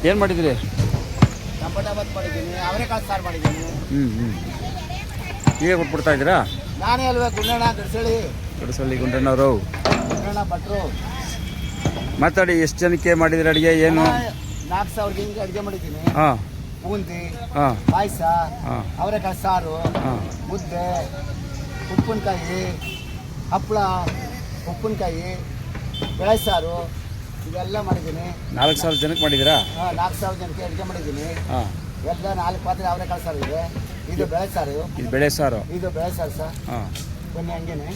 ಏನು ಮಾಡಿದ್ರಿ? ಟೊಮೊಟೊ ಬಾತ್ ಮಾಡಿದ್ದೀನಿ, ಅವರೆಕಾಳು ಸಾರು ಮಾಡಿದ್ದೀನಿ. ನೀವೇ ಕೊಟ್ಬಿಡ್ತಾ ಇದ್ದೀರಾ? ನಾನೇ ಅಲ್ವೇ ಗುಂಡಣ್ಣ ಗಡಸಳ್ಳಿ ಗುಂಡಣ್ಣವರು. ಗುಂಡಣ್ಣ ಭಟ್ರು. ಮಾತಾಡಿ, ಎಷ್ಟು ಜನಕ್ಕೆ ಮಾಡಿದ್ರಿ ಅಡುಗೆ? ಏನು 4,000 ಹಿಂಗೆ ಅಡುಗೆ ಮಾಡಿದ್ದೀನಿ. ಹಾಂ, ಬೂಂದಿ, ಹಾಂ, ಪಾಯಸ, ಹಾಂ, ಅವರೆಕಾಳು ಸಾರು, ಹಾಂ, ಮುದ್ದೆ, ಉಪ್ಪಿನಕಾಯಿ, ಹಪ್ಪಳ, ಉಪ್ಪಿನಕಾಯಿ, ಬೆಳೆ ಸಾರು ಇದೆಲ್ಲ ಮಾಡಿದ್ದೀನಿ. 4,000 ಜನಕ್ಕೆ ಮಾಡಿದ್ದೀರಾ? ಹಾಂ, 4,000 ಜನಕ್ಕೆ ಅಡುಗೆ ಮಾಡಿದ್ದೀನಿ. ಹಾಂ, ಎಲ್ಲ 4 ಪಾತ್ರೆ ಅವರೆಕಾಳು ಸಾರು ಇದೆ. ಇದು ಬೆಳೆ ಸಾರು. ಇದು ಬೆಳೆ ಸಾರು. ಇದು ಬೆಳೆ ಸಾರು ಸರ್. ಹಾಂ, ಬನ್ನಿ ಹಂಗೇನೆ.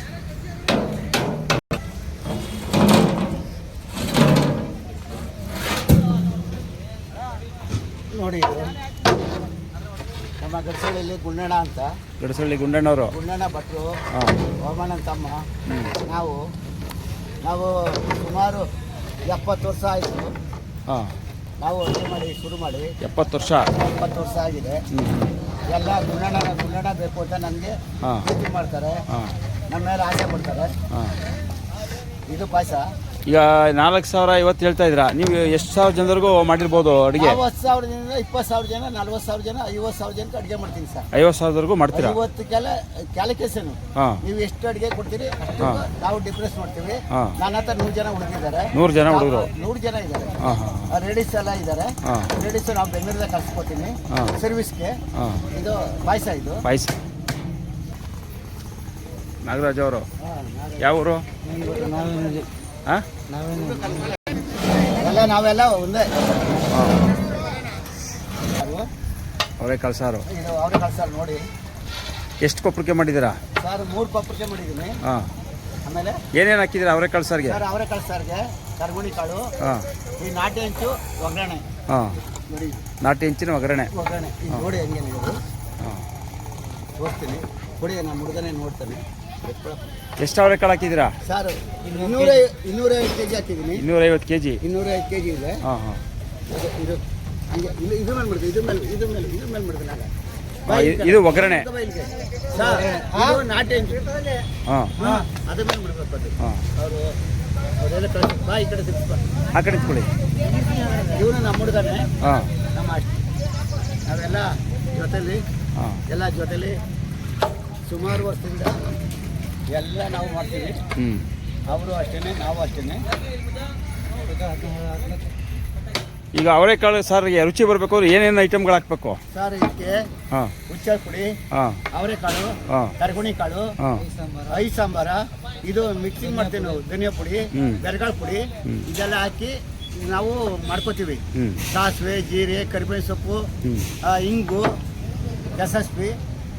ನೋಡಿ, ಇದು ನಮ್ಮ ಗಡಸಳ್ಳಿಯಲ್ಲಿ ಗುಂಡಣ್ಣ ಅಂತ. ಗಡಸಳ್ಳಿ ಗುಂಡಣ್ಣವರು. ಗುಂಡಣ್ಣ ಭಟ್ರು, ಹಾಂ, ಓಮಣ್ಣನ ತಮ್ಮ. ನಾವು ಸುಮಾರು 70 ವರ್ಷ ಆಯಿತು ಹಾಂ. ನಾವು ಅಡುಗೆ ಮಾಡಿ ಶುರು ಮಾಡಿ. 70 ವರ್ಷ. 70 ವರ್ಷ ಆಗಿದೆ. ಎಲ್ಲ ಗುಂಡಣ್ಣ ಬೇಕು ಅಂತ ನನಗೆ ಪ್ರೀತಿ ಮಾಡ್ತಾರೆ. ನಮ್ಮ ಮೇಲೆ ಆಸೆ ಪಡ್ತಾರೆ. ಇದು ಪಾಯಸ. ಈಗ 4,000 ಇವತ್ತು ಹೇಳ್ತಾ ಇದ್ದೀರಾ, ನೀವು ಎಷ್ಟು ಸಾವಿರ ಜನರಿಗೂ ಮಾಡಿರ್ಬೋದು ಅಡುಗೆ? 50,000 ಜನ, 20,000 ಜನ, 40,000 ಜನ, 50,000 ಜನಕ್ಕೆ ಅಡುಗೆ ಮಾಡ್ತೀನಿ ಸರ್. 50,000ವರೆಗೂ ಮಾಡ್ತೀರಾ? 50 ಕ್ಯಾಲಿಕೇಶನ್. ನೀವು ಎಷ್ಟು ಅಡುಗೆ ಕೊಡ್ತೀರಿ ಅಷ್ಟು ನಾವು ಡಿಫ್ರೆನ್ಸ್ ಮಾಡ್ತೀವಿ. ನನ್ನ ಹತ್ರ 100 ಜನ ಹುಡುಗಿದ್ದಾರೆ. 100 ಜನ ಹುಡುಗರು? 100 ಜನ ಇದ್ದಾರೆ. ಲೇಡೀಸ್ ಎಲ್ಲ ಇದ್ದಾರೆ. ಲೇಡೀಸ್ ನಾವು ಬೆಂಗಳೂರಲ್ಲಿ ಕಳ್ಸ್ಕೊತೀನಿ ಸರ್ವಿಸ್ಗೆ. ಇದು ಪಾಯಸ. ಇದು ಪಾಯಸ. ನಾಗರಾಜ್ ಅವರು ಯಾವ ಊರು? ಹಾಂ, ನಾವೆಲ್ಲ ಒಂದೇ. ಅವರೆಕಾಳು ಸಾರು. ಇದು ಅವರೆಕಾಳು ಸಾರು ನೋಡಿ. ಎಷ್ಟು ಕೊಪ್ಪರಿಗೆ ಮಾಡಿದ್ದೀರಾ ಸರ್? 3 ಕೊಪ್ಪರಿಗೆ ಮಾಡಿದ್ದೀನಿ. ಹಾಂ. ಆಮೇಲೆ ಏನೇನು ಹಾಕಿದ್ದೀರಾ ಅವರೆಕಾಳು ಸಾರಿಗೆ? ಸರ್, ಅವರೆಕಾಳು ಸಾರಿಗೆ ಕರ್ಗುಣಿ ಕಾಳು, ಹಾಂ, ಈ ನಾಟಿ ಹೆಂಚು ಒಗ್ಗರಣೆ. ಹಾಂ, ನೋಡಿ, ನಾಟಿ ಹೆಂಚಿನ ಒಗ್ಗರಣೆ. ಇದು ನೋಡಿ ಹೆಂಗೇನು ಇದು. ಹಾಂ, ತೋರಿಸ್ತೀನಿ ಕೊಡಿ, ನಮ್ಮ ಹುಡುಗನೇ ನೋಡ್ತಾನೆ. ಎಷ್ಟು ಅವರೆಕಾಳು ಹಾಕಿದ್ದೀರಾ ಸರ್? 250 kg ಹಾಕಿದ್ದೀನಿ. 250 kg. 250 kg ಇದೆ. ಹಾಂ, ಹಾಂ. ಇದು ಹಂಗೆ ಇದು ಮೇಲೆ ಮಾಡ್ತೀನಿ. ಇದ್ರ ಮೇಲೆ ಮಾಡ್ತೀನಿ ಆಗ. ಇದು ಒಗ್ಗರಣೆ ಸರ್. ಇದು ನಾಟಿ ಹೆಂಚು. ಹಾಂ, ಅದ್ರ ಮೇಲೆ ಬಿಡ್ಬೇಕು ಅದು. ಹಾಂ, ಅವರೆಲ್ಲ ಕಳಿಸಿ ಬಾ, ಈ ಕಡೆ ತಿರ್ಸ್ಬ. ಆ ಕಡೆ ಇಟ್ಕೊಳ್ಳಿ. ಇವನು ನಮ್ಮ ಹುಡುಗನೇ. ಹಾಂ, ನಮ್ಮ ನಾವೆಲ್ಲ ಜೊತೆಲಿ, ಎಲ್ಲ ಜೊತೆಲಿ ಸುಮಾರು ವರ್ಷದಿಂದ ಎಲ್ಲ ನಾವು ಮಾಡ್ತೀವಿ. ಅವರು ಅಷ್ಟೇ, ನಾವು ಅಷ್ಟೇ. ಈಗ ಅವರೆಕಾಳು ಸಾರಿಗೆ ರುಚಿ ಬರಬೇಕು ಅಂದ್ರೆ ಏನೇನು ಐಟಮ್ಗಳು ಹಾಕ್ಬೇಕು ಸರ್? ಇದಕ್ಕೆ ಹುಚ್ಚ ಪುಡಿ, ಅವರೆಕಾಳು, ಕರ್ಗುಣಿ ಕಾಳು, ಐ ಸಾಂಬಾರ, ಇದು ಮಿಕ್ಸಿಂಗ್ ಮಾಡ್ತೀವಿ ನಾವು. ಧನಿಯಾ ಪುಡಿ, ಬೆರಗಾಳು ಪುಡಿ ಇದೆಲ್ಲ ಹಾಕಿ ನಾವು ಮಾಡ್ಕೋತೀವಿ. ಸಾಸಿವೆ, ಜೀರೆ, ಕರಿಬೇವು ಸೊಪ್ಪು, ಇಂಗು, ಗಸಸ್ಪಿ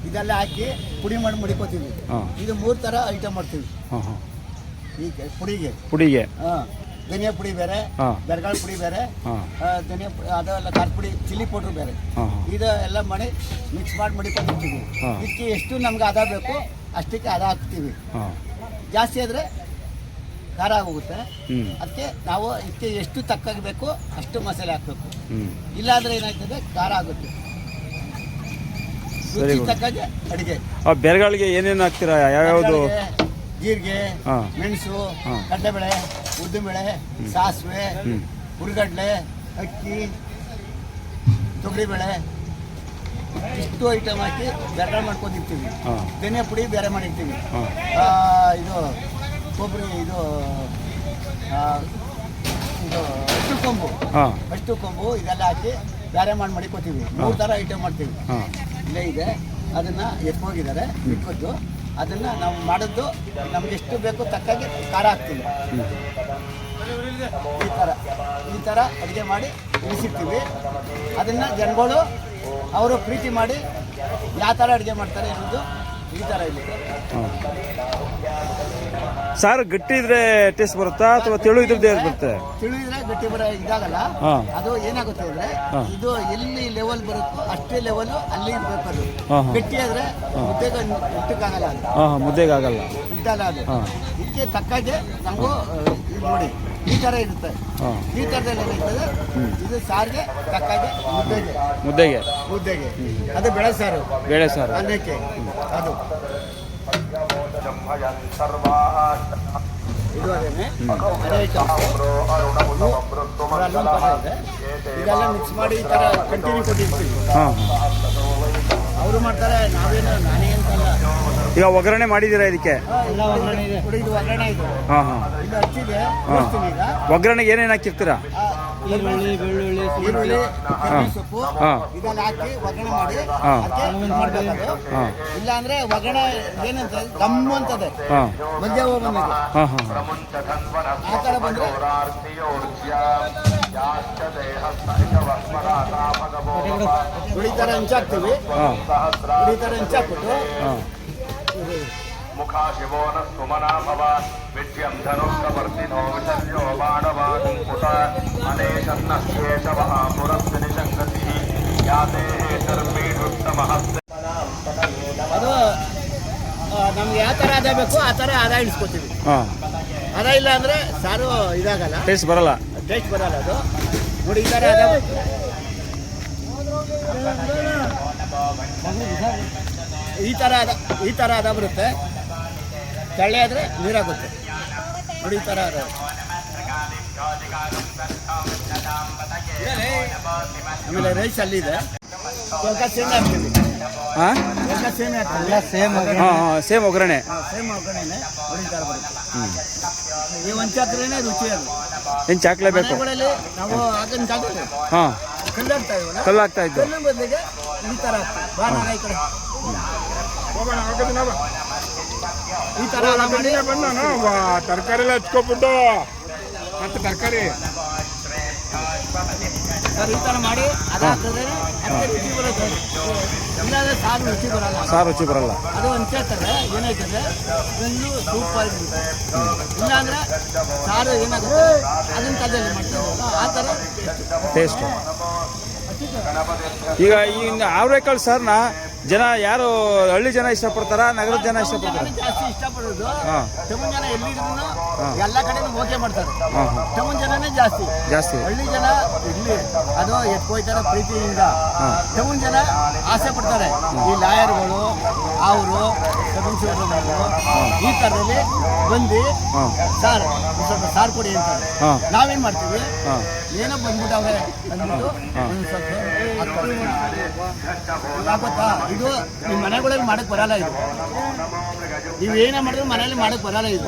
ಇದೆಲ್ಲ ಹಾಕಿ ಪುಡಿ ಮಾಡಿ ಮಡಿಕೋತೀವಿ. ಇದು 3 ಥರ ಐಟಮ್ ಮಾಡ್ತೀವಿ ಈಗ ಪುಡಿಗೆ. ಧನಿಯಾ ಪುಡಿ ಬೇರೆ, ಬೆರಗಾಳು ಪುಡಿ ಬೇರೆ, ಧನಿಯಾ ಪುಡಿ ಅದೆಲ್ಲ ಖಾರ ಪುಡಿ, ಚಿಲ್ಲಿ ಪೌಡ್ರ್ ಬೇರೆ. ಇದು ಎಲ್ಲ ಮಾಡಿ ಮಿಕ್ಸ್ ಮಾಡಿ ಮಡಿಕೊಂಡಿರ್ತೀವಿ. ಇದಕ್ಕೆ ಎಷ್ಟು ನಮ್ಗೆ ಅದ ಬೇಕು ಅಷ್ಟಕ್ಕೆ ಅದ ಹಾಕ್ತೀವಿ. ಜಾಸ್ತಿ ಆದರೆ ಖಾರ ಆಗೋಗುತ್ತೆ. ಅದಕ್ಕೆ ನಾವು ಇದಕ್ಕೆ ಎಷ್ಟು ತಕ್ಕಾಗಬೇಕು ಅಷ್ಟು ಮಸಾಲೆ ಹಾಕಬೇಕು. ಇಲ್ಲಾಂದರೆ ಏನಾಗ್ತದೆ, ಖಾರ ಆಗುತ್ತೆ. ತಕ್ಕಾಗೆ ಅಡುಗೆ. ಬೆರಗಾಳಿಗೆ ಏನೇನು ಹಾಕ್ತೀರಾ? ಯಾವ್ಯಾವುದು? ಜೀರಿಗೆ, ಮೆಣಸು, ಕಡಲೆಬೇಳೆ, ಉದ್ದಿನಬೇಳೆ, ಸಾಸಿವೆ, ಹುರಿಗಡ್ಲೆ, ಅಕ್ಕಿ, ತೊಗರಿಬೇಳೆ ಇಷ್ಟು ಐಟಮ್ ಹಾಕಿ ಬೆರಗಾಳು ಮಾಡ್ಕೊಂಡಿರ್ತೀವಿ. ಧನಿಯಾ ಪುಡಿ ಬೇರೆ ಮಾಡಿರ್ತೀವಿ. ಇದು ಕೊಬ್ಬರಿ, ಇದು ಅಷ್ಟು ಕೊಂಬು ಇದೆಲ್ಲ ಹಾಕಿ ಬೇರೆ ಮಾಡಿ ಮಡಿಕೋತೀವಿ. 3 ಥರ ಐಟಮ್ ಮಾಡ್ತೀವಿ. ಇಲ್ಲೇ ಇದೆ, ಅದನ್ನು ಎತ್ಕೋಗಿದ್ದಾರೆ ಇಟ್ಕೊದ್ದು. ಅದನ್ನು ನಾವು ಮಾಡೋದು ನಮ್ಗೆ ಎಷ್ಟು ಬೇಕು ತಕ್ಕಾಗಿ ಖಾರ ಹಾಕ್ತೀವಿ. ಈ ಥರ ಅಡುಗೆ ಮಾಡಿ ಇಳಿಸಿರ್ತೀವಿ. ಅದನ್ನು ಜನಗಳು ಅವರು ಪ್ರೀತಿ ಮಾಡಿ ಯಾವ ಥರ ಅಡುಗೆ ಮಾಡ್ತಾರೆ ಅನ್ನೋದು ಈ ಥರ ಇದೆ. ಸಾರು ಗಟ್ಟಿ ಇದ್ರೆ ಟೇಸ್ಟ್ ಬರುತ್ತಾ ಅಥವಾ ತೆಳು ಇದ್ರೆ ಬರುತ್ತೆ? ತೆಳು ಇದ್ರೆ ಗಟ್ಟಿ ಇದಾಗಲ್ಲ. ಅದು ಏನಾಗುತ್ತೆ ಅಂದ್ರೆ, ಇದು ಎಲ್ಲಿ ಲೆವೆಲ್ ಬರುತ್ತೋ ಅಷ್ಟೇ ಲೆವೆಲ್ ಅಲ್ಲಿ ಇರ್ಬೇಕು. ಅದು ಗಟ್ಟಿ ಆದ್ರೆ ಮುದ್ದೆಗಾಗಲ್ಲ. ಮುದ್ದೆಗಾಗಲ್ಲ ಇಂಟಲ್ಲ ಅದು. ಇದಕ್ಕೆ ತಕ್ಕಾಗೆ ನಮಗೂ ಇದು ನೋಡಿ ಈ ಥರ ಇರುತ್ತೆ. ಹಾಂ ಈ ಥರದಲ್ಲಿ ಏನಿರ್ತದೆ ಇದು ಸಾರಿಗೆ ತಕ್ಕಾಗಿ ಮುದ್ದೆಗೆ ಅದು ಬೇಳೆ ಸಾರು ಅನ್ನಕ್ಕೆ ಅದು ಇದು ಅದೇನೆ ಅದೇ ಇದೆಲ್ಲ ಮಿಕ್ಸ್ ಮಾಡಿ ಈ ಥರ ಕಂಟಿನ್ಯೂ ಕೊಟ್ಟಿರ್ತೀವಿ. ಹಾಂ ಅವರು ಮಾಡ್ತಾರೆ, ನಾನೇ ಅಂತಲ್ಲ. ಈಗ ಒಗ್ಗರಣೆ ಮಾಡಿದ್ದೀರಾ ಇದಕ್ಕೆ? ಎಲ್ಲ ಒಗ್ಗರಣೆ ಇದೆ. ಇದು ಒಗ್ಗರಣೆ ಇದು. ಹಾಂ ಹಾಂ ಇದು ಹಚ್ಚಿದೆ ತೋರಿಸ್ತೀನಿ ಈಗ. ಒಗ್ಗರಣೆಗೆ ಏನೇನು ಹಾಕಿರ್ತೀರಾ? ಈರುಳ್ಳಿ, ಬೆಳ್ಳುಳ್ಳಿ, ಕರಿಬೇವು ಸೊಪ್ಪು ಇದೆಲ್ಲ ಹಾಕಿ ಒಗ್ಗರಣೆ ಮಾಡಿ ಅದಕ್ಕೆ ಮಾಡ್ಬೇಕು. ಇಲ್ಲ ಅಂದ್ರೆ ಒಗ್ಗರಣೆ ಏನಂತ ಗಮ್ಮು ಅಂತದೆ ಮಧ್ಯ ಬಂದಾಗ ಆ ಥರ ಬಂದ್ರೆ ಉಳಿತಾರೆ ಹಂಚಾಕ್ತೀವಿ. ಉಳಿತಾರೆ ಹಂಚಾಕ್ಬಿಟ್ಟು ಮುಖಾ ಶಿವೋನ ಸುಮನಾ ಭವ ವಿದ್ಯಂ ಧನುಷ್ಕವರ್ತಿನೋ ವಿಶಲ್ಯೋ ಬಾಣವಾಂಕುಶ ಅನೇಶನ್ನ ಶೇಷವಃ ಪುರಸ್ತಿ ನಿಶಂಗತಿ ಯಾತೆ ಶರ್ಮೀಢುತ್ತಮಹಸ್ತೆ. ಅದು ನಮ್ಗೆ ಯಾವ ಥರ ಆದ ಬೇಕು ಆ ಥರ ಆದ ಇಳಿಸ್ಕೊತೀವಿ. ಅದ ಇಲ್ಲ ಅಂದರೆ ಸಾರು ಇದಾಗಲ್ಲ, ಟೇಸ್ಟ್ ಬರಲ್ಲ ಅದು. ನೋಡಿ ಈ ಥರ ಆದ ಈ ಥರ ಅದ ಬರುತ್ತೆ. ತಳ್ಳೆ ಆದರೆ ನೀರಾಗುತ್ತೆ. ನೋಡಿ ಈ ಥರ ಅದ. ಆಮೇಲೆ ರೈಸ್ ಅಲ್ಲಿದೆ. ಸ್ವಲ್ಪ ಸೇಮ್ ಹಾಕ್ತೀವಿ. ಸೇಮ್ ಒಗ್ಗರಣೆ. ಸೇಮ್ ಒಗ್ಗರಣೆನೇ ನೋಡಿ ಈ ಥರ ಬರುತ್ತೆ. ಈ ಒಂಚಾಕ್ರೇನೆ ರುಚಿ ಅದು. ಏನು ಚಾಕ್ಲೇಬೇಕು? ಮನೆಗಳಲ್ಲಿ ನಾವು ಆಗಿನ ಕಾಲದಲ್ಲಿ ಕಲ್ಲು ಹಾಕ್ತಾ ಇದ್ದು. ಕಲ್ಲು ಬದಲಿಗೆ ಈ ಥರ ಹಾಕ್ತೀವಿ. ಈ ಕಡೆ ಈ ಥರ ಮಾಡಿ ತರಕಾರಿ ಎಲ್ಲ ಹಚ್ಕೊಬಿಟ್ಟು ಮತ್ತೆ ತರಕಾರಿ ಸರ್ ಈ ಥರ ಮಾಡಿ ಅದು ಹಾಕಿದ್ರೆ ಅದಕ್ಕೆ ರುಚಿ ಬರುತ್ತೆ. ಇಲ್ಲಾಂದ್ರೆ ಸಾರು ರುಚಿ ಬರಲ್ಲ. ಅದು ಹಂಚಾಕ್ತಾರೆ ಏನಾಯ್ತದೆ ಬೆಂದು ಸೂಪರ್ ಆಗಿರುತ್ತೆ. ಇಲ್ಲಾಂದ್ರೆ ಸಾರು ಏನಾಗುತ್ತೆ ಅದನ್ನ ಕಲ್ಲಲ್ಲಿ ಮಾಡ್ತೀವಲ್ಲ ಆ ಥರ ಟೇಸ್ಟ್. ಈಗ ಈ ಅವರೆಕಾಳು ಸಾರನ್ನ ಜನ ಯಾರು ಹಳ್ಳಿ ಜನ ಇಷ್ಟಪಡ್ತಾರ, ನಗರದ ಜನ ಇಷ್ಟಪಡ್ತಾರೆ? ಜಾಸ್ತಿ ಇಷ್ಟಪಡೋದು ಟೌನ್ ಜನ. ಎಲ್ಲಿದ್ರು ಎಲ್ಲ ಕಡೆನೂ ಓಕೆ ಮಾಡ್ತಾರೆ. ಟೌನ್ ಜನನೇ ಜಾಸ್ತಿ. ಹಳ್ಳಿ ಜನ ಇಲ್ಲಿ ಅದು ಎತ್ಕೊಯ್ತಾರೆ ಪ್ರೀತಿಯಿಂದ. ಟೌನ್ ಜನ ಆಸೆ ಪಡ್ತಾರೆ. ಈ ಲಾಯರ್ಗಳು ಅವರು ಈ ಥರದಲ್ಲಿ ಬಂದು ಸಾರು ಸ್ವಲ್ಪ ಸಾರು ಕೊಡಿ ಅಂತಾರೆ. ನಾವೇನು ಮಾಡ್ತೀವಿ, ಏನೋ ಬಂದ್ಬಿಟ್ಟವ್ರೆ ಅಂದ್ಬಿಟ್ಟು ಆಗುತ್ತಾ. ಇದು ನಿಮ್ಮ ಮನೆಗಳಲ್ಲಿ ಮಾಡಕ್ಕೆ ಬರಲ್ಲ. ಇದು ನೀವು ಏನೇ ಮಾಡಿದ್ರು ಮನೆಯಲ್ಲಿ ಮಾಡಕ್ಕೆ ಬರಲ್ಲ. ಇದು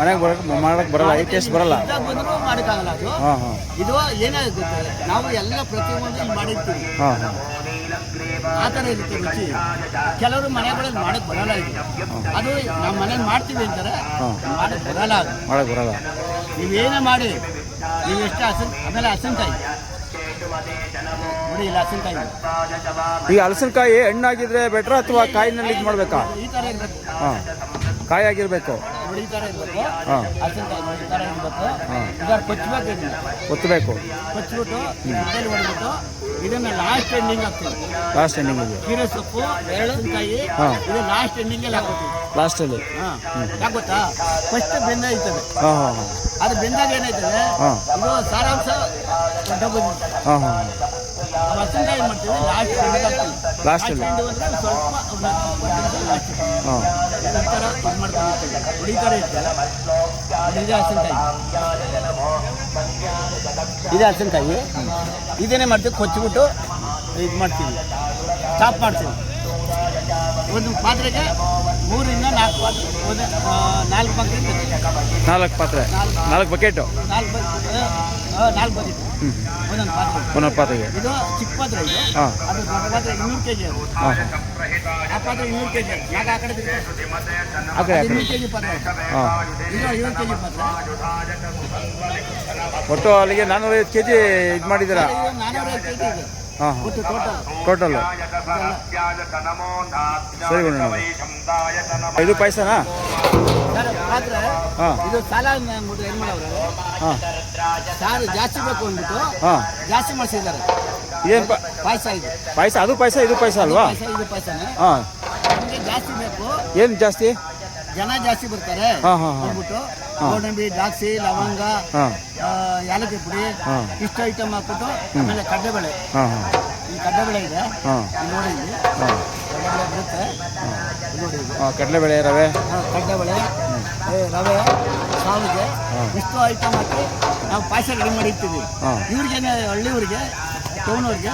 ಮಾಡಕ್ಕೆ ಬರಲ್ಲ. ಈ ಟೇಸ್ಟ್ ಬರಲ್ಲ. ಬಂದರೂ ಮಾಡೋಕ್ಕಾಗಲ್ಲ. ಅದು ಇದು ಏನೇ ಗೊತ್ತಿದೆ, ನಾವು ಎಲ್ಲ ಪ್ರತಿಯೊಂದು ಇಲ್ಲಿ ಮಾಡಿರ್ತೀವಿ. ಆ ಥರ ಇರುತ್ತೆ ರುಚಿ. ಕೆಲವರು ಮನೆಗಳಲ್ಲಿ ಮಾಡಕ್ಕೆ ಬರಲ್ಲ. ಇದು ಅದು ನಮ್ಮ ಮನೇಲಿ ಮಾಡ್ತೀವಿ ಅಂತಾರೆ, ಮಾಡಕ್ಕೆ ಬರಲ್ಲ. ನೀವೇನೇ ಮಾಡಿ ನೀವು ಎಷ್ಟು ಆಮೇಲೆ ಹಸನಕಾಯಿ ನೋಡಿ, ಇಲ್ಲ ಹಸನಕಾಯಿ. ಈಗ ಹಲಸಿನಕಾಯಿ ಹಣ್ಣಾಗಿದ್ರೆ ಬೆಟ್ರ ಅಥವಾ ಕಾಯಿನಲ್ಲಿ ಇದು ಮಾಡಬೇಕಾ? ಈ ಥರ ಇರಬೇಕು. ಕಾಯಿ ಆಗಿರ್ಬೇಕು. ನೋಡಿ ಈ ಥರ ಇರಬೇಕು. ಹಸನಕಾಯಿ ನೋಡಿ ಈ ಥರ ಇರಬೇಕು. ಇದರ ಒತ್ತಬೇಕು. ಕೊಚ್ಚಿಬಿಟ್ಟು ಮನೆಯಲ್ಲಿ ಹೊಡೆದ್ಬಿಟ್ಟು ಇದನ್ನು ಲಾಸ್ಟ್ ಎಂಡಿಂಗ್ ಹಾಕ್ತೀವಿ. ಕೀರೆ ಸೊಪ್ಪು, ಹಸನಕಾಯಿ ಇದು ಲಾಸ್ಟ್ ಎಂಡಿಂಗಲ್ಲಿ ಹಾಕೋತೀವಿ. ಲಾಸ್ಟಲ್ಲಿ ಯಾಕೆ ಗೊತ್ತಾ, ಫಸ್ಟ್ ಬೆಂದಾಯ್ತದೆ. ಅದು ಬೆಂದಾಗ ಏನಾಯ್ತದೆ, ಇದು ಸಾರಾಂಶ ದೊಡ್ಡ ಹಸನಕಾಯಿ ಮಾಡ್ತೀವಿ ಲಾಸ್ಟಲ್ಲಿ. ಸ್ವಲ್ಪ ಈ ಥರ ಇದು ಮಾಡ್ಕೊಂಡಿರ್ತೀವಿ. ಹೊಡಿತಾರೆ ಇರ್ತದೆ. ಇದೇ ಹಸನಕಾಯಿ. ಇದೇನೇ ಮಾಡ್ತೀವಿ, ಕೊಚ್ಚಿಬಿಟ್ಟು ಇದು ಮಾಡ್ತೀವಿ, ಚಾಪ್ ಮಾಡ್ತೀವಿ. ಒಂದು ಪಾತ್ರೆಗೆ 3 ಇಂದ 4 ಪಾತ್ರೆ, 4 ಪಾತ್ರೆ, 4 ಪಾತ್ರೆ, 4 ಬಕೆಟು, 4 ಬಕೆಟ್ ಒಂದೊಂದು ಪಾತ್ರೆಗೆ. ಇದು ಚಿಕ್ಕ ಪಾತ್ರೆ. ಇದು ಅದು ದೊಡ್ಡ ಪಾತ್ರೆ 200 kg. ಅದು ಆ ಪಾತ್ರೆ 200 kg. ಯಾಕೆ ಆ ಕಡೆ 200 kg ಪಾತ್ರೆ. ಇದು 50 kg ಪಾತ್ರೆ. ಒಟ್ಟು ಅಲ್ಲಿಗೆ 450 kg ಇದು ಮಾಡಿದ್ದೀರಾ? 450 kg ಇದೆ ಒಟ್ಟು ಟೋಟಲ್. ಸರಿ ಗುಣ. ಇದು ಪಾಯಸನಾ? ಪಾತ್ರೆ ಇದು ಸಾಲ ಅಂದ್ಬಿಟ್ಟು ಏನು ಮಾಡವ್ರೆ, ಸಾರು ಜಾಸ್ತಿ ಬೇಕು ಅಂದ್ಬಿಟ್ಟು ಜಾಸ್ತಿ ಮಾಡಿಸಿದ್ದಾರೆ. ಇದೇನು ಪಾಯಸ? ಇದು ಪಾಯಸ. ಅದು ಪಾಯಸ, ಇದು ಪಾಯಸ ಅಲ್ವಾ? ಇದು ಪಾಯಸನೇ. ಹಾಂ. ನಮಗೆ ಜಾಸ್ತಿ ಬೇಕು. ಏನು ಜಾಸ್ತಿ? ಜನ ಜಾಸ್ತಿ ಬರ್ತಾರೆ ಅಂದ್ಬಿಟ್ಟು ಗೋಡಂಬಿ, ದ್ರಾಕ್ಷಿ, ಲವಂಗ, ಯಾಲಕ್ಕಿ ಪುಡಿ ಇಷ್ಟು ಐಟಮ್ ಹಾಕ್ಬಿಟ್ಟು ಆಮೇಲೆ ಕಡಲೆಬೇಳೆ, ಈ ಕಡಲೆಬೇಳೆ ಇದೆ ನೋಡಿ, ಇಲ್ಲಿ ಕಡಲೆಬೇಳೆ ಬರುತ್ತೆ ನೋಡಿ, ಕಡಲೆಬೇಳೆ, ರವೆ, ಕಡಲೆಬೇಳೆ, ರವೆ, ಸಾವಿಗೆ ಇಷ್ಟು ಐಟಮ್ ಹಾಕಿ ನಾವು ಪಾಯಸ ರೆಡಿ ಮಾಡಿರ್ತೀವಿ. ಇವ್ರಿಗೇನೆ ಹಳ್ಳಿಯವ್ರಿಗೆ, ಟೌನವ್ರಿಗೆ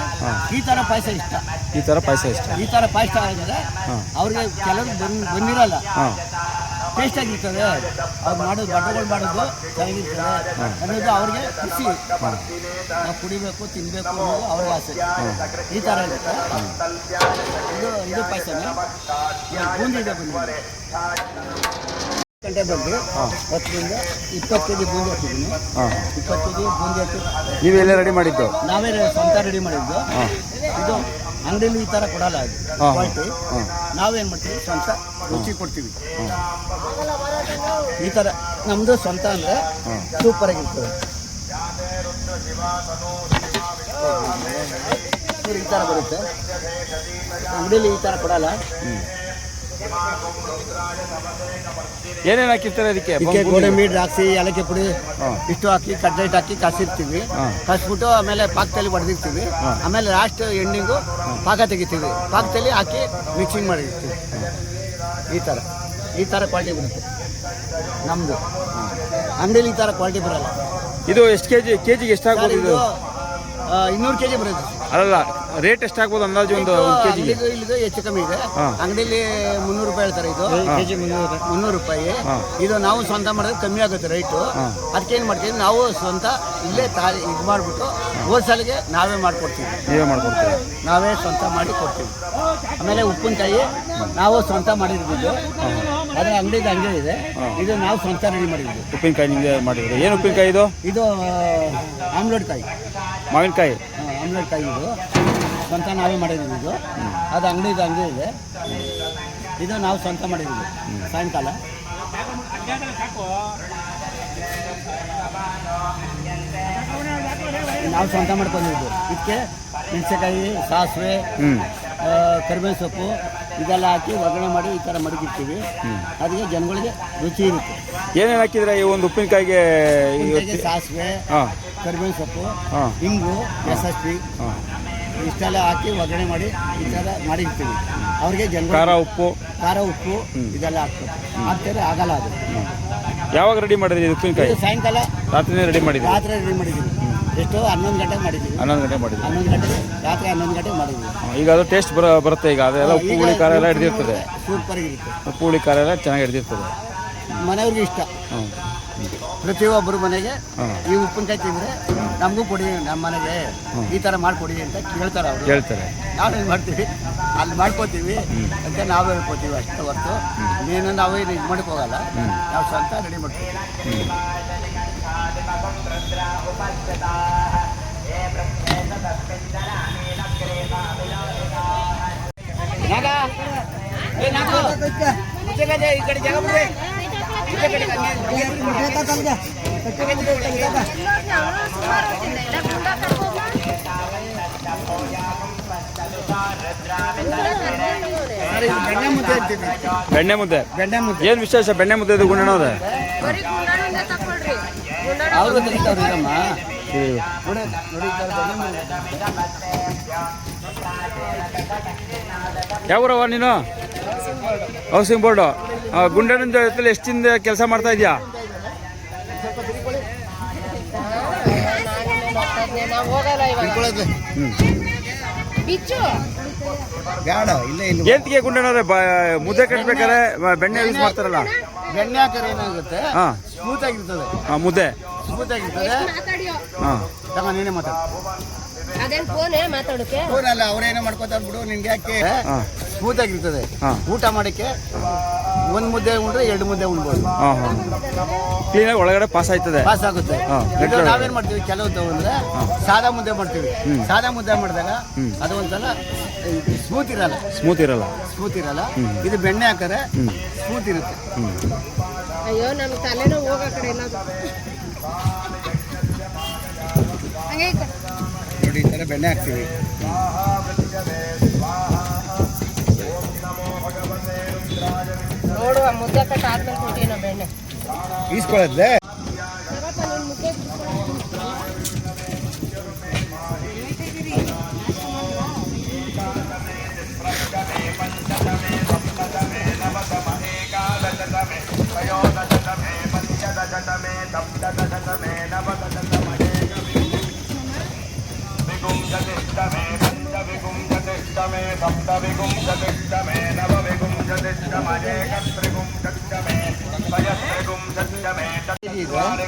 ಈ ಥರ ಪಾಯಸ ಇಷ್ಟ. ಈ ಥರ ಪಾಯಸ ಇಷ್ಟ. ಈ ಥರ ಪಾಯಸ ಆಗಿದ್ರೆ ಅವ್ರಿಗೆ ಕೆಲವರು ಬಂದಿರಲ್ಲ, ಟೇಸ್ಟ್ ಆಗಿರ್ತದೆ. ಅವ್ರು ಮಾಡೋದು ಬಟ್ಟೆಗಳು ಮಾಡೋದು ಚೆನ್ನಾಗಿರ್ತದೆ ಅನ್ನೋದು ಅವ್ರಿಗೆ ಖುಷಿ. ನಾವು ಕುಡಿಬೇಕು, ತಿನ್ನಬೇಕು ಅನ್ನೋದು ಅವ್ರಿಗೆ ಆಸೆ. ಈ ಥರ ಇರುತ್ತೆ. ಇದು ಪಾಯಸನೇ. ಬೂಂದಿ ಇದೆ, ಬಂದಿದೆ ಗಂಟೆ ಬಂದು 10ರಿಂದ 20 kg ಬೂಂದಿ ಹಾಕಿದ್ದೀನಿ. 20 kg ಬೂಂದಿ ಹಾಕಿ ನೀವೆಲ್ಲ ರೆಡಿ ಮಾಡಿದ್ದು? ನಾವೇ ಸ್ವಂತ ರೆಡಿ ಮಾಡಿದ್ದು. ಇದು ಅಂಗಡಿಯಲ್ಲಿ ಈ ಥರ ಕೊಡಲ್ಲ, ಇದು ಕ್ವಾಲಿಟಿ. ನಾವೇನು ಮಾಡ್ತೀವಿ, ಸ್ವಂತ ರುಚಿ ಕೊಡ್ತೀವಿ. ಈ ಥರ ನಮ್ಮದು ಸ್ವಂತ ಅಂದರೆ ಸೂಪರ್ ಆಗಿರ್ತದೆ. ಈ ಥರ ಬರುತ್ತೆ, ಅಂಗಡಿಯಲ್ಲಿ ಈ ಥರ ಕೊಡಲ್ಲ. ಏನೇನು ಹಾಕಿರ್ತಾರೆ ಅದಕ್ಕೆ? ಗೋಡಂಬಿ, ದ್ರಾಕ್ಷಿ, ಏಲಕ್ಕಿ ಪುಡಿ ಇಷ್ಟು ಹಾಕಿ ಕಡ್ಲೆಟ್ ಹಾಕಿ ಕಸಿರ್ತೀವಿ. ಕಸ್ಬಿಟ್ಟು ಆಮೇಲೆ ಪಾಕದಲ್ಲಿ ಹೊಡೆದಿರ್ತೀವಿ. ಆಮೇಲೆ ಲಾಸ್ಟ್ ಎಂಡಿಂಗು ಪಾಕ ತೆಗಿತೀವಿ. ಪಾಕದಲ್ಲಿ ಹಾಕಿ ಮಿಕ್ಸಿಂಗ್ ಮಾಡಿರ್ತೀವಿ. ಈ ಥರ ಕ್ವಾಲಿಟಿ ಬರುತ್ತೆ ನಮ್ಮದು. ಅಂಗಡಿಯಲ್ಲಿ ಈ ಥರ ಕ್ವಾಲಿಟಿ ಬರಲ್ಲ. ಇದು ಎಷ್ಟು ಕೆಜಿಗೆ ಎಷ್ಟಾಗ್ಬೋದು? ಇದು 200 kg ಬರುತ್ತೆ. ಅಲ್ಲ, ರೇಟ್ ಎಷ್ಟಾಗ್ಬೋದು ಅಂದಾಜು? ಒಂದು ಕೆಜಿಗೆ ಇಲ್ಲಿದು ಹೆಚ್ಚು ಕಮ್ಮಿ ಇದೆ. ಅಂಗಡಿಯಲ್ಲಿ 300 ರೂಪಾಯಿ ಹೇಳ್ತಾರೆ. ಇದು ಕೆಜಿ 300 ರೂಪಾಯಿ. ಇದು ನಾವು ಸ್ವಂತ ಮಾಡಿದ್ರೆ ಕಮ್ಮಿ ಆಗುತ್ತೆ ರೇಟು. ಅದಕ್ಕೆ ಏನು ಮಾಡ್ತೀವಿ, ನಾವು ಸ್ವಂತ ಇಲ್ಲೇ ಇದು ಮಾಡಿಬಿಟ್ಟು ಹೋಲ್ಸೇಲ್ಗೆ ನಾವೇ ಮಾಡಿಕೊಡ್ತೀವಿ. ನೀವೇ ಮಾಡ್ಕೊಡ್ತೀವಿ? ನಾವೇ ಸ್ವಂತ ಮಾಡಿ ಕೊಡ್ತೀವಿ. ಆಮೇಲೆ ಉಪ್ಪಿನಕಾಯಿ ನಾವು ಸ್ವಂತ ಮಾಡಿರ್ಬೋದು. ಆದರೆ ಅಂಗಡಿದು ಹಂಗೆ ಇದೆ. ಇದು ನಾವು ಸ್ವಂತ ರೆಡಿ ಮಾಡಿದ್ವಿ. ಉಪ್ಪಿನಕಾಯಿ ನಿಮಗೆ ಮಾಡಿದ್ರು? ಏನು ಉಪ್ಪಿನಕಾಯಿ ಇದು? ಇದು ಆಮ್ಲೆಟ್ಕಾಯಿ, ಮಾವಿನಕಾಯಿ ಆಮ್ಲೆಟ್ಕಾಯಿ. ಇದು ಸ್ವಂತ ನಾವೇ ಮಾಡಿದ್ದೀವಿ. ಇದು ಅದು ಅಂಗಡಿದು ಹಂಗೆ ಇದೆ. ಇದು ನಾವು ಸ್ವಂತ ಮಾಡಿದ್ದೀವಿ. ಸಾಯಂಕಾಲ ನಾವು ಸ್ವಂತ ಮಾಡ್ಕೊಂಡಿದ್ದು. ಇದಕ್ಕೆ ಮೆಣಸಿನಕಾಯಿ, ಸಾಸಿವೆ, ಕರಿಬೇವು ಸೊಪ್ಪು ಇದೆಲ್ಲ ಹಾಕಿ ಒಗ್ಗರಣೆ ಮಾಡಿ ಈ ಥರ ಮಡಗಿರ್ತೀವಿ. ಅದಕ್ಕೆ ಜನಗಳಿಗೆ ರುಚಿ ಇರುತ್ತೆ. ಏನೇನು ಹಾಕಿದ್ರೆ ಈ ಒಂದು ಉಪ್ಪಿನಕಾಯಿಗೆ? ಸಾಸಿವೆ, ಕರಿಬೇವು ಸೊಪ್ಪು, ಹಿಂಗು, SSP ಇಷ್ಟೆಲ್ಲ ಹಾಕಿ ಒಗ್ಗರಣೆ ಮಾಡಿ ಈ ಥರ ಮಾಡಿರ್ತೀವಿ. ಅವ್ರಿಗೆ ಖಾರ ಉಪ್ಪು ಇದೆಲ್ಲ ಹಾಕ್ತಾರೆ. ಆಗಲ್ಲ ಅದು. ಯಾವಾಗ ರೆಡಿ ಮಾಡಿದ್ರಿ ಉಪ್ಪಿನಕಾಯಿ? ಸಾಯಂಕಾಲ ರಾತ್ರಿನೇ ರೆಡಿ ಮಾಡಿದ್ವಿ. ರಾತ್ರಿ ರೆಡಿ ಮಾಡಿದ್ದೀವಿ. ಎಷ್ಟು 11 ಗಂಟೆಗೆ ಮಾಡಿದ್ದೀವಿ. 11 ಗಂಟೆ ಮಾಡಿದ್ವಿ. 11 ಗಂಟೆ ರಾತ್ರಿ 11 ಗಂಟೆಗೆ ಮಾಡಿದ್ವಿ. ಈಗ ಅದು ಟೇಸ್ಟ್ ಬರುತ್ತೆ. ಈಗ ಅದೆಲ್ಲ ಉಪ್ಪು ಹುಳಿ ಖಾರ ಎಲ್ಲ ಹಿಡಿದಿರ್ತದೆ. ಸೂಪರ್ ಆಗಿರುತ್ತೆ. ಉಪ್ಪು ಹುಳಿ ಖಾರ ಎಲ್ಲ ಚೆನ್ನಾಗಿ ಹಿಡಿದಿರ್ತದೆ. ಮನೆಯವ್ರಿಗೆ ಇಷ್ಟ. ಪ್ರತಿಯೊಬ್ಬರು ಮನೆಗೆ ಈ ಉಪ್ಪಿನಕಾಯಿ ತಿಂದರೆ ನಮಗೂ ಕೊಡಿ, ನಮ್ಮ ಮನೆಗೆ ಈ ಥರ ಮಾಡಿಕೊಡಿ ಅಂತ ಕೇಳ್ತಾರೆ. ಅವರು ಹೇಳ್ತಾರೆ. ನಾವೇನು ಮಾಡ್ತೀವಿ, ಅಲ್ಲಿ ಮಾಡ್ಕೋತೀವಿ ಅಂತ ನಾವು ಹೇಳ್ಕೊತೀವಿ ಅಷ್ಟೇ ಹೊರತು ಇನ್ನೇನು ನಾವು ಇದು ಮಾಡ್ಕೋಗಲ್ಲ. ನಾವು ಸ್ವಂತ ರೆಡಿ ಮಾಡ್ತೀವಿ. ಈ ಕಡೆ ಜಾಗ ಬಿಡ್ರಿ. ಬೆಣ್ಣೆ ಮುದ್ದೆ ಏನು ವಿಶೇಷ? ಬೆಣ್ಣೆ ಮುದ್ದೆ ಗುಂಡಣ್ಣವ್ರೆ ಅವರು ತೆಗಿತಾವ್ರಿಲ್ಲಮ್ಮ. ಯಾವೂರವ ನೀನು? Housing board. ಗುಂಡಣ್ಣನ ಜೊತೆಲಿ ಎಷ್ಟು ದಿನದ ಕೆಲಸ ಮಾಡ್ತಾ ಇದೆಯಾ? ಏಂತಿಗೆ ಗುಂಡಣ್ಣವ್ರೆ ಮುದ್ದೆ ಕಟ್ಬೇಕಾದ್ರೆ ಬೆಣ್ಣೆ ಯೂಸ್ ಮಾಡ್ತಾರಲ್ಲ? ಬೆಣ್ಣೆ ಹಾಕಿದ್ರೆ ಏನಾಗುತ್ತೆ, ಸ್ಮೂತ್ ಆಗಿರ್ತದೆ. ಮುದ್ದೆ ಸ್ಮೂತ್ ಆಗಿರ್ತದೆ. ನೀನೇ ಮಾತಾಡೋಕೆ ಫೋನ್ ಅಲ್ಲ, ಅವ್ರೇನೋ ಮಾಡ್ಕೋತಾರೆ ಬಿಡು. ನಿನ್ಗೆ ಯಾಕೆ ಸ್ಮೂತ್ ಆಗಿರ್ತದೆ. ಊಟ ಮಾಡಕ್ಕೆ ಒಂದ್ ಮುದ್ದೆ ಉಂಡ್ರೆ 2 ಮುದ್ದೆ ಉಣ್ಬೋದು. ಕ್ಲೀನಾಗಿ ಒಳಗಡೆ ಪಾಸ್ ಆಯ್ತದೆ, ಪಾಸ್ ಆಗುತ್ತೆ. ನಾವೇನ್ ಮಾಡ್ತೀವಿ, ಕೆಲವು ಅಂದ್ರೆ ಸಾದಾ ಮುದ್ದೆ ಮಾಡ್ತೀವಿ. ಸಾದಾ ಮುದ್ದೆ ಮಾಡಿದಾಗ ಅದು ಒಂದ್ಸಲ ಸ್ಮೂತ್ ಇರಲ್ಲ. ಇದು ಬೆಣ್ಣೆ ಹಾಕಿದ್ರೆ ಸ್ಮೂತ್ ಇರುತ್ತೆ. ಅಯ್ಯೋ ನಮ್ಮ ತಲೆನೋ ಹೋಗ ಕಡೆ ಏನಾದ್ರು ನೋಡಿ, ಈ ಥರ ಬೆಣ್ಣೆ ಹಾಕ್ತೀವಿ. ನೋಡುವ ಮುದ್ದೆ ಕಟ್ಟ ಆದ್ಮೇಲೆ ಕೊಟ್ಟಿನ ಬೆಣ್ಣೆ ಈಸ್ಕೊಳ್ಳೋದ್ಲೆ ಸರಪ್ಪ ನಿನ್ ಮುದ್ದೆ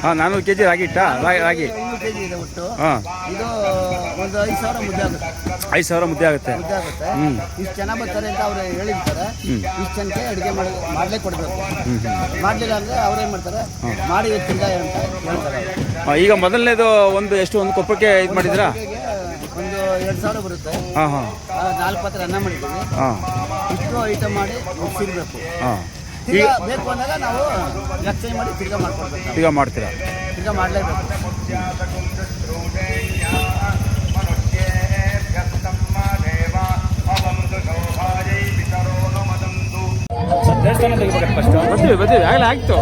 ಹಾಂ 400 kg ರಾಗಿ ಇಟ್ಟ ರಾಗಿ 200 kg ಇದೆ ಒಟ್ಟು. ಹಾಂ ಇದು ಒಂದು 5,000 ಮುದ್ದೆ ಆಗುತ್ತೆ. 5,000 ಮುದ್ದೆ ಆಗುತ್ತೆ. ಮುದ್ದೆ ಆಗುತ್ತೆ. ಇಷ್ಟು ಜನ ಬರ್ತಾರೆ ಅಂತ ಅವ್ರು ಹೇಳಿರ್ತಾರೆ. ಇಷ್ಟು ಜನಕ್ಕೆ ಅಡುಗೆ ಮಾಡಲೇ ಕೊಡಬೇಕು. ಮಾಡಲಿಲ್ಲ ಅಂದರೆ ಅವ್ರೇನು ಮಾಡ್ತಾರೆ, ಮಾಡಿ ತಿರ್ಗಾ ಅಂತ ಹೇಳ್ತಾರೆ. ಈಗ ಮೊದಲನೇದು ಒಂದು ಕೊಪ್ಪಕ್ಕೆ ಇದು ಮಾಡಿದ್ರಾ? ಒಂದು 2,000 ಬರುತ್ತೆ. ಹಾಂ ಹಾಂ 4 ಪಾತ್ರೆ ಅನ್ನ ಮಾಡಿದ್ದೀವಿ. ಹಾಂ ಇಷ್ಟು ಐಟಮ್ ಮಾಡಿ ಮುಗಿಸಿರ್ಬೇಕು. ಹಾಂ ತಿರ್ಗಾ ಬೇಕು ಅಂದಾಗ ನಾವು ಲಕ್ಷ ಮಾಡಿ ತಿರ್ಗಾ ಮಾಡ್ಕೊಡ್ಬೇಕು. ಈಗ ಮಾಡ್ತೀರಾ? ತಿರ್ಗಾ ಮಾಡಲೇಬೇಕು. ದೇವಸ್ಥಾನ ತೆಗಿಬೇಕು ಫಸ್ಟ್. ಬರ್ತೀವಿ ಆಗಲೇ ಆಯಿತು.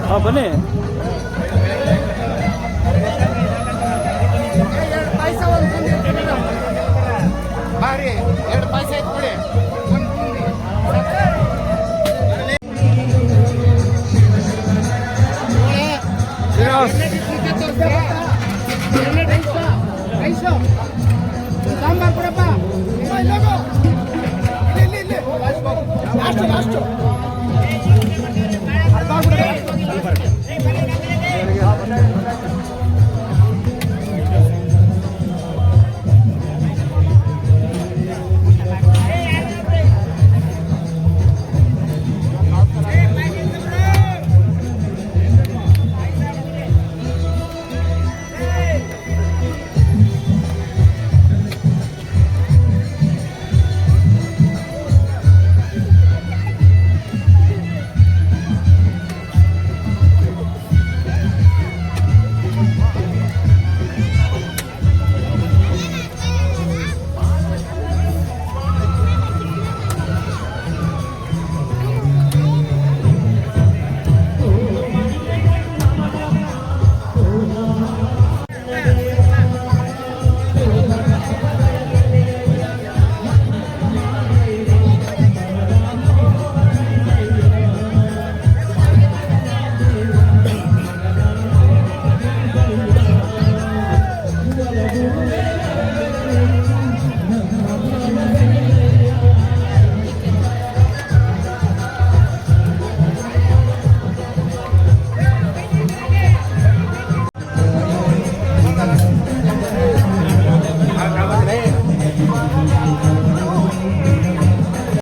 ಹಾಂ ಬನ್ನಿ. ಬಾರಿ 2 ಪಾಯಸ ಐತೆ ಕೊಡಿ. ಸಾಂಬಾರ್ ಕೊಡಪ್ಪ. ಲಾಸ್ಟ್